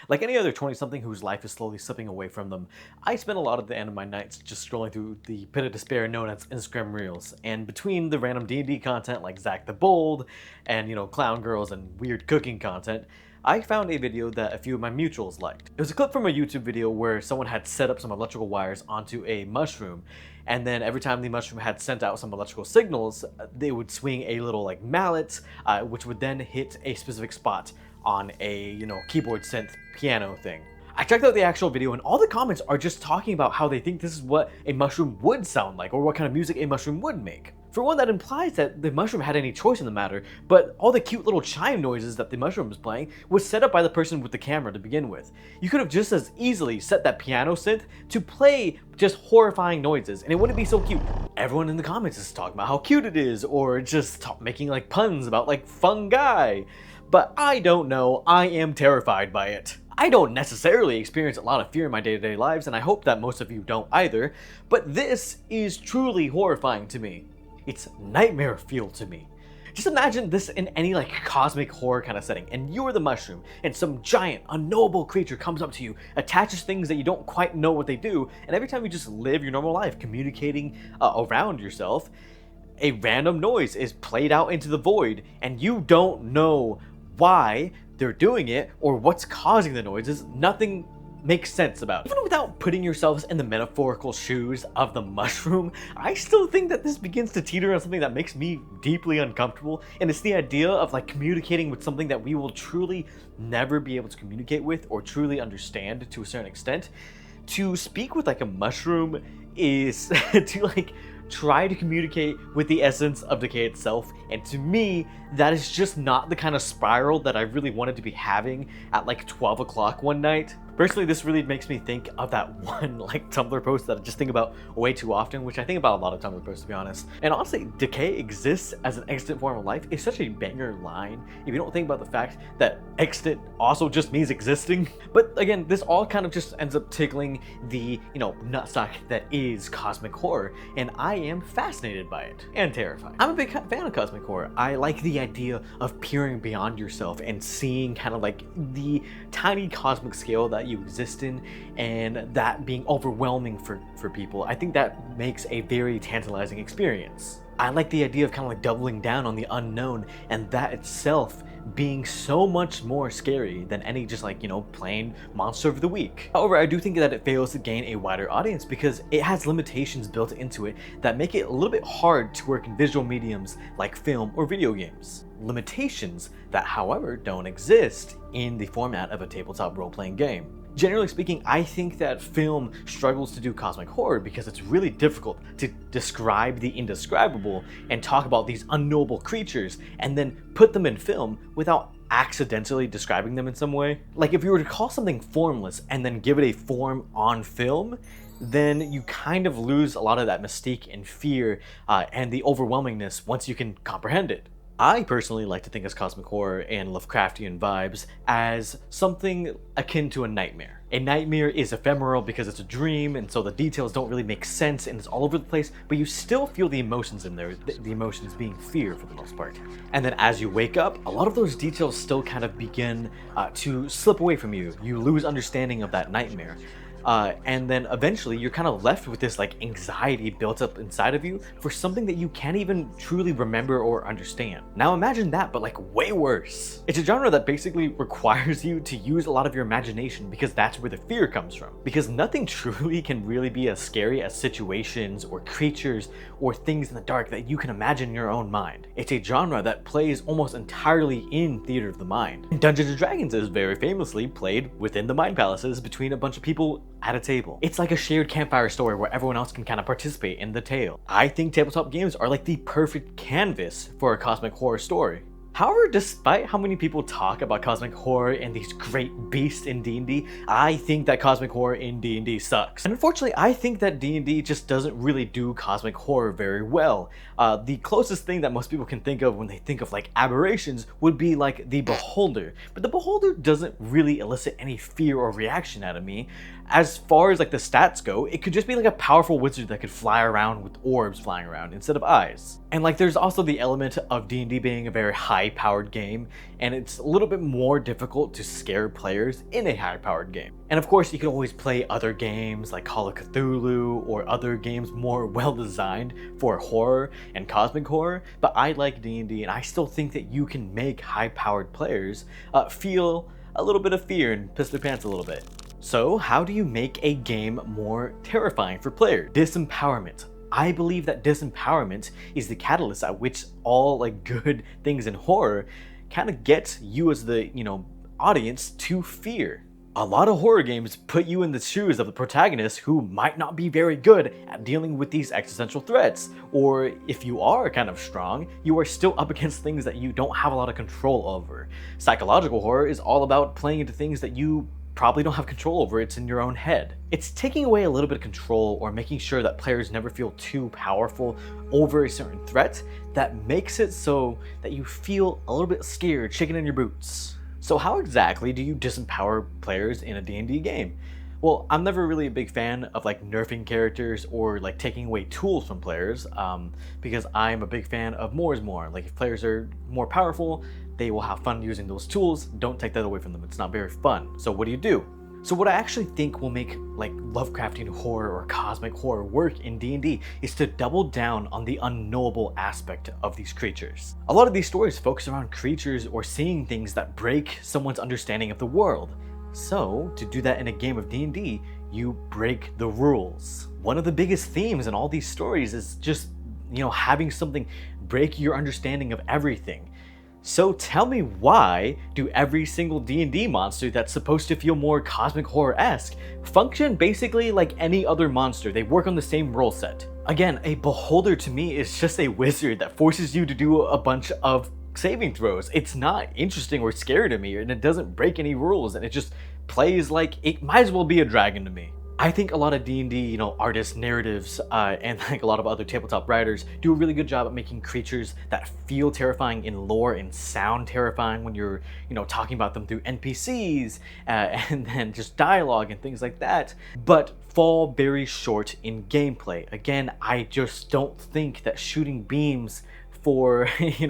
Like any other 20-something whose life is slowly slipping away from them, I spend a lot of the end of my nights just scrolling through the pit of despair known as Instagram Reels. And between the random D&D content like Zach the Bold and, clown girls and weird cooking content, I found a video that a few of my mutuals liked. It was a clip from a YouTube video where someone had set up some electrical wires onto a mushroom, and then every time the mushroom had sent out some electrical signals, they would swing a little like mallet, which would then hit a specific spot on a, keyboard synth piano thing. I checked out the actual video and all the comments are just talking about how they think this is what a mushroom would sound like or what kind of music a mushroom would make. For one, that implies that the mushroom had any choice in the matter, but all the cute little chime noises that the mushroom was playing was set up by the person with the camera to begin with. You could have just as easily set that piano synth to play just horrifying noises and it wouldn't be so cute. Everyone in the comments is talking about how cute it is or just making like puns about like fungi. But I don't know, I am terrified by it. I don't necessarily experience a lot of fear in my day-to-day lives, and I hope that most of you don't either, but this is truly horrifying to me. It's nightmare fuel to me. Just imagine this in any like cosmic horror kind of setting, and you're the mushroom, and some giant, unknowable creature comes up to you, attaches things that you don't quite know what they do, and every time you just live your normal life communicating around yourself, a random noise is played out into the void, and you don't know why they're doing it or what's causing the noises. Nothing makes sense about it. Even without putting yourselves in the metaphorical shoes of the mushroom, I still think that this begins to teeter on something that makes me deeply uncomfortable, and it's the idea of like communicating with something that we will truly never be able to communicate with or truly understand to a certain extent. To speak with like a mushroom is to like try to communicate with the essence of decay itself, and to me that is just not the kind of spiral that I really wanted to be having at like 12 o'clock one night. Personally, this really makes me think of that one like Tumblr post that I just think about way too often, which I think about a lot of Tumblr posts to be honest. And honestly, decay exists as an extant form of life is such a banger line if you don't think about the fact that extant also just means existing. But again, this all kind of just ends up tickling the, nutsack that is cosmic horror, and I am fascinated by it and terrified. I'm a big fan of cosmic horror. I like the idea of peering beyond yourself and seeing kind of like the tiny cosmic scale that you exist in, and that being overwhelming for people. I think that makes a very tantalizing experience. I like the idea of kind of like doubling down on the unknown, and that itself being so much more scary than any just like, plain monster of the week. However, I do think that it fails to gain a wider audience because it has limitations built into it that make it a little bit hard to work in visual mediums like film or video games. Limitations that, however, don't exist in the format of a tabletop role-playing game. Generally speaking, I think that film struggles to do cosmic horror because it's really difficult to describe the indescribable and talk about these unknowable creatures and then put them in film without accidentally describing them in some way. Like if you were to call something formless and then give it a form on film, then you kind of lose a lot of that mystique and fear and the overwhelmingness once you can comprehend it. I personally like to think of cosmic horror and Lovecraftian vibes as something akin to a nightmare. A nightmare is ephemeral because it's a dream, and so the details don't really make sense and it's all over the place, but you still feel the emotions in there, the emotions being fear for the most part. And then as you wake up, a lot of those details still kind of begin to slip away from you. You lose understanding of that nightmare. And then eventually you're kind of left with this like anxiety built up inside of you for something that you can't even truly remember or understand. Now imagine that, but like way worse. It's a genre that basically requires you to use a lot of your imagination because that's where the fear comes from. Because nothing truly can really be as scary as situations or creatures or things in the dark that you can imagine in your own mind. It's a genre that plays almost entirely in theater of the mind. And Dungeons & Dragons is very famously played within the mind palaces between a bunch of people at a table. It's like a shared campfire story where everyone else can kind of participate in the tale. I think tabletop games are like the perfect canvas for a cosmic horror story. However, despite how many people talk about cosmic horror and these great beasts in D&D, I think that cosmic horror in D&D sucks. And unfortunately, I think that D&D just doesn't really do cosmic horror very well. The closest thing that most people can think of when they think of like aberrations would be like the Beholder. But the Beholder doesn't really elicit any fear or reaction out of me. As far as like the stats go, it could just be like a powerful wizard that could fly around with orbs flying around instead of eyes. And like there's also the element of D&D being a very high high-powered game, and it's a little bit more difficult to scare players in a high-powered game. And of course, you can always play other games like Call of Cthulhu or other games more well-designed for horror and cosmic horror, but I like D&D, and I still think that you can make high-powered players feel a little bit of fear and piss their pants a little bit. So how do you make a game more terrifying for players? Disempowerment. I believe that disempowerment is the catalyst at which all like good things in horror kind of gets you as the, audience to fear. A lot of horror games put you in the shoes of the protagonist who might not be very good at dealing with these existential threats, or if you are kind of strong, you are still up against things that you don't have a lot of control over. Psychological horror is all about playing into things that you probably don't have control over. It's in your own head. It's taking away a little bit of control or making sure that players never feel too powerful over a certain threat that makes it so that you feel a little bit scared, shaking in your boots. So how exactly do you disempower players in a D&D game? Well, I'm never really a big fan of like nerfing characters or like taking away tools from players because I'm a big fan of more is more. Like if players are more powerful, they will have fun using those tools. Don't take that away from them. It's not very fun. So what do? So what I actually think will make like Lovecraftian horror or cosmic horror work in D&D is to double down on the unknowable aspect of these creatures. A lot of these stories focus around creatures or seeing things that break someone's understanding of the world. So to do that in a game of D&D, you break the rules. One of the biggest themes in all these stories is just, having something break your understanding of everything. So tell me, why do every single D&D monster that's supposed to feel more cosmic horror-esque function basically like any other monster? They work on the same rule set. Again, a beholder to me is just a wizard that forces you to do a bunch of saving throws. It's not interesting or scary to me, and it doesn't break any rules, and it just plays like it might as well be a dragon to me. I think a lot of D&D, artists, narratives, and like a lot of other tabletop writers do a really good job at making creatures that feel terrifying in lore and sound terrifying when you're, talking about them through NPCs and then just dialogue and things like that, but fall very short in gameplay. Again, I just don't think that shooting beams for,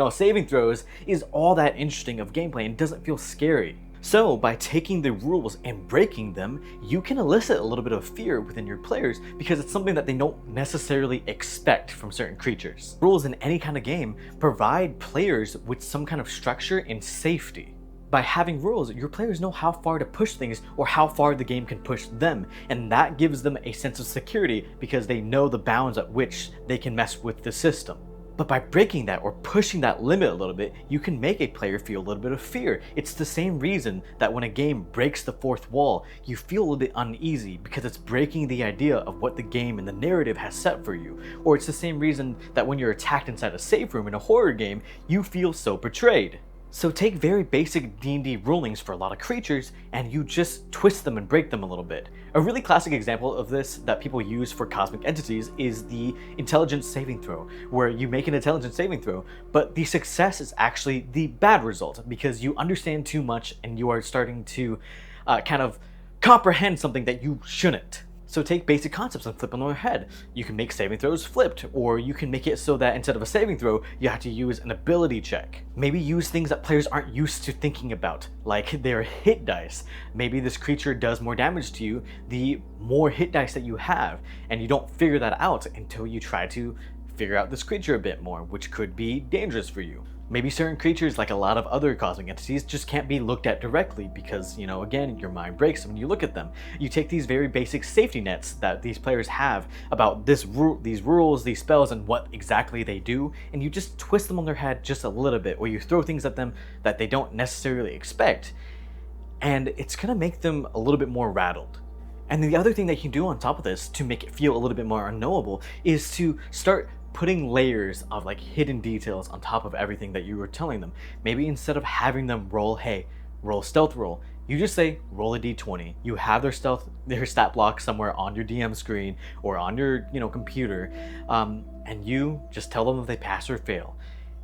saving throws is all that interesting of gameplay and doesn't feel scary. So by taking the rules and breaking them, you can elicit a little bit of fear within your players because it's something that they don't necessarily expect from certain creatures. Rules in any kind of game provide players with some kind of structure and safety. By having rules, your players know how far to push things or how far the game can push them, and that gives them a sense of security because they know the bounds at which they can mess with the system. But by breaking that or pushing that limit a little bit, you can make a player feel a little bit of fear. It's the same reason that when a game breaks the fourth wall, you feel a little bit uneasy because it's breaking the idea of what the game and the narrative has set for you. Or it's the same reason that when you're attacked inside a safe room in a horror game, you feel so betrayed. So take very basic D&D rulings for a lot of creatures and you just twist them and break them a little bit. A really classic example of this that people use for cosmic entities is the intelligence saving throw, where you make an intelligence saving throw, but the success is actually the bad result because you understand too much and you are starting to kind of comprehend something that you shouldn't. So take basic concepts and flip them on their head. You can make saving throws flipped, or you can make it so that instead of a saving throw, you have to use an ability check. Maybe use things that players aren't used to thinking about, like their hit dice. Maybe this creature does more damage to you the more hit dice that you have, and you don't figure that out until you try to figure out this creature a bit more, which could be dangerous for you. Maybe certain creatures, like a lot of other cosmic entities, just can't be looked at directly because, again, your mind breaks when you look at them. You take these very basic safety nets that these players have about these rules, these spells, and what exactly they do, and you just twist them on their head just a little bit, or you throw things at them that they don't necessarily expect, and it's gonna make them a little bit more rattled. And the other thing that you can do on top of this to make it feel a little bit more unknowable is to start putting layers of like hidden details on top of everything that you were telling them. Maybe instead of having them roll stealth roll, you just say roll a d20. You have their stat block somewhere on your DM screen or on your computer, and you just tell them if they pass or fail.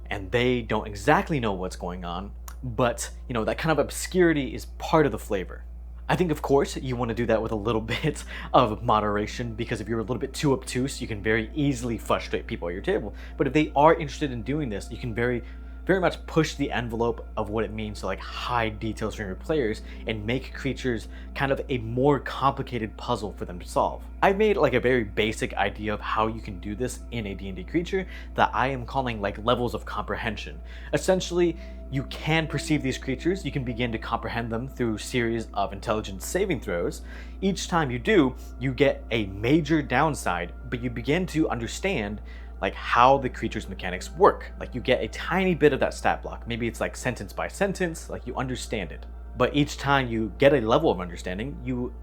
And they don't exactly know what's going on, but that kind of obscurity is part of the flavor. I think, of course, you want to do that with a little bit of moderation, because if you're a little bit too obtuse, you can very easily frustrate people at your table. But if they are interested in doing this, you can very very much push the envelope of what it means to like hide details from your players and make creatures kind of a more complicated puzzle for them to solve. I've made like a very basic idea of how you can do this in a D&D creature that I am calling like levels of comprehension. Essentially, you can perceive these creatures, you can begin to comprehend them through a series of intelligence saving throws. Each time you do, you get a major downside, but you begin to understand like how the creature's mechanics work. Like you get a tiny bit of that stat block. Maybe it's like sentence by sentence, like you understand it. But each time you get a level of understanding, you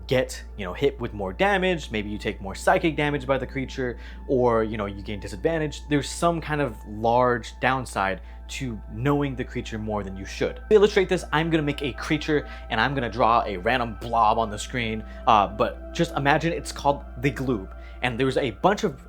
get, hit with more damage. Maybe you take more psychic damage by the creature, or, you gain disadvantage. There's some kind of large downside to knowing the creature more than you should. To illustrate this, I'm gonna make a creature and I'm gonna draw a random blob on the screen, but just imagine it's called the Gloob, and there's a bunch of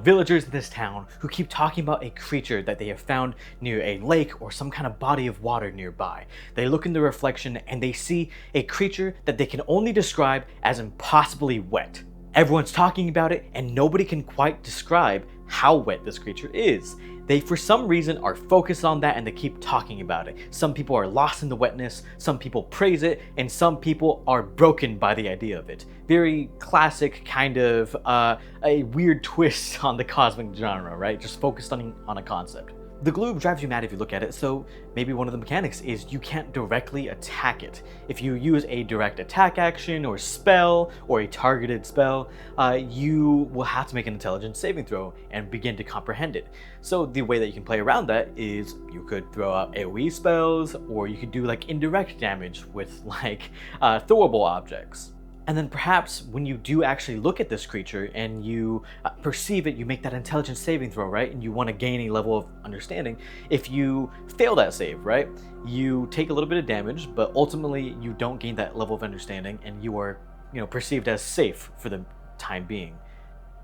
villagers in this town who keep talking about a creature that they have found near a lake or some kind of body of water nearby. They look in the reflection and they see a creature that they can only describe as impossibly wet. Everyone's talking about it and nobody can quite describe how wet this creature is. They, for some reason, are focused on that and they keep talking about it. Some people are lost in the wetness, some people praise it, and some people are broken by the idea of it. Very classic kind of a weird twist on the cosmic genre, right? Just focused on a concept. The Gloob drives you mad if you look at it, so maybe one of the mechanics is you can't directly attack it. If you use a direct attack action or spell or a targeted spell, you will have to make an intelligence saving throw and begin to comprehend it. So the way that you can play around that is you could throw out AoE spells, or you could do like indirect damage with like throwable objects. And then perhaps when you do actually look at this creature and you perceive it, you make that intelligence saving throw, right? And you want to gain a level of understanding. If you fail that save, right, you take a little bit of damage, but ultimately you don't gain that level of understanding and you are, perceived as safe for the time being.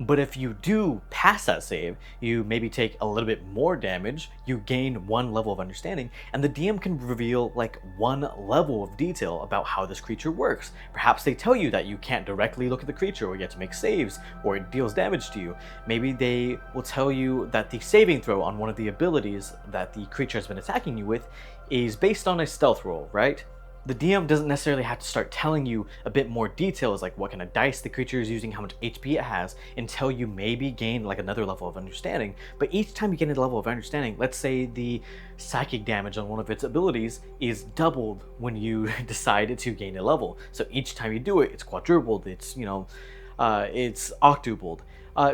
But if you do pass that save, you maybe take a little bit more damage, you gain one level of understanding, and the DM can reveal like one level of detail about how this creature works. Perhaps they tell you that you can't directly look at the creature, or you have to make saves, or it deals damage to you. Maybe they will tell you that the saving throw on one of the abilities that the creature has been attacking you with is based on a stealth roll, right? The DM doesn't necessarily have to start telling you a bit more details, like what kind of dice the creature is using, how much HP it has, until you maybe gain like another level of understanding. But each time you get a level of understanding, let's say the psychic damage on one of its abilities is doubled when you decide to gain a level. So each time you do it, it's quadrupled, it's, it's octupled.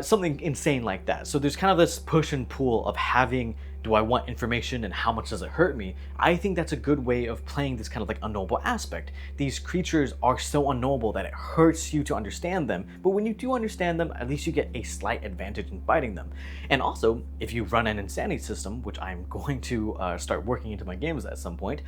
Something insane like that. So there's kind of this push and pull of having, do I want information and how much does it hurt me? I think that's a good way of playing this kind of like unknowable aspect. These creatures are so unknowable that it hurts you to understand them, but when you do understand them, at least you get a slight advantage in fighting them. And also, if you run an insanity system, which I'm going to start working into my games at some point,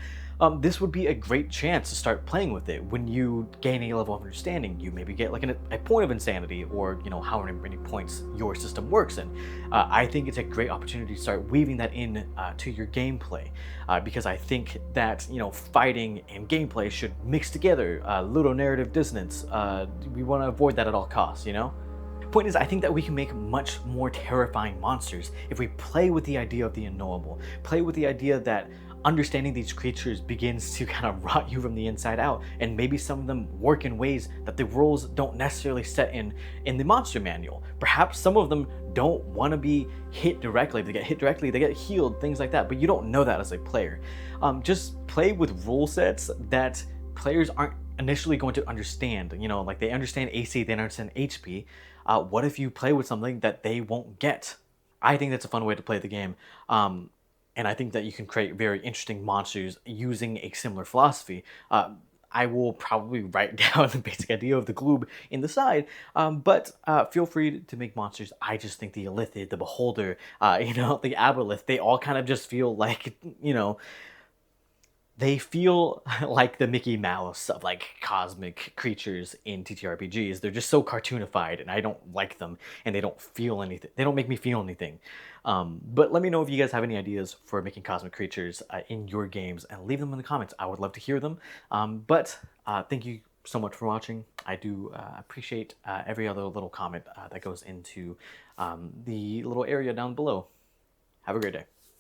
this would be a great chance to start playing with it. When you gain a level of understanding, you maybe get like a point of insanity, or however many points your system works in. I think it's a great opportunity to start weaving that in to your gameplay, because I think that fighting and gameplay should mix together. Ludonarrative dissonance. We want to avoid that at all costs. Point is, I think that we can make much more terrifying monsters if we play with the idea of the unknowable, play with the idea that understanding these creatures begins to kind of rot you from the inside out, and maybe some of them work in ways that the rules don't necessarily set in the monster manual. Perhaps some of them don't want to be hit directly. If they get hit directly, they get healed, things like that, but you don't know that as a player. Just play with rule sets that players aren't initially going to understand. Like they understand AC, they understand HP. What if you play with something that they won't get? I think that's a fun way to play the game. And I think that you can create very interesting monsters using a similar philosophy. I will probably write down the basic idea of the Gloob in the side, but feel free to make monsters. I just think the Illithid, the Beholder, the Aboleth, they all kind of just feel like, they feel like the Mickey Mouse of like cosmic creatures in TTRPGs. They're just so cartoonified and I don't like them, and they don't feel anything. They don't make me feel anything. But let me know if you guys have any ideas for making cosmic creatures in your games, and leave them in the comments. I would love to hear them. But thank you so much for watching. I do appreciate every other little comment that goes into the little area down below. Have a great day.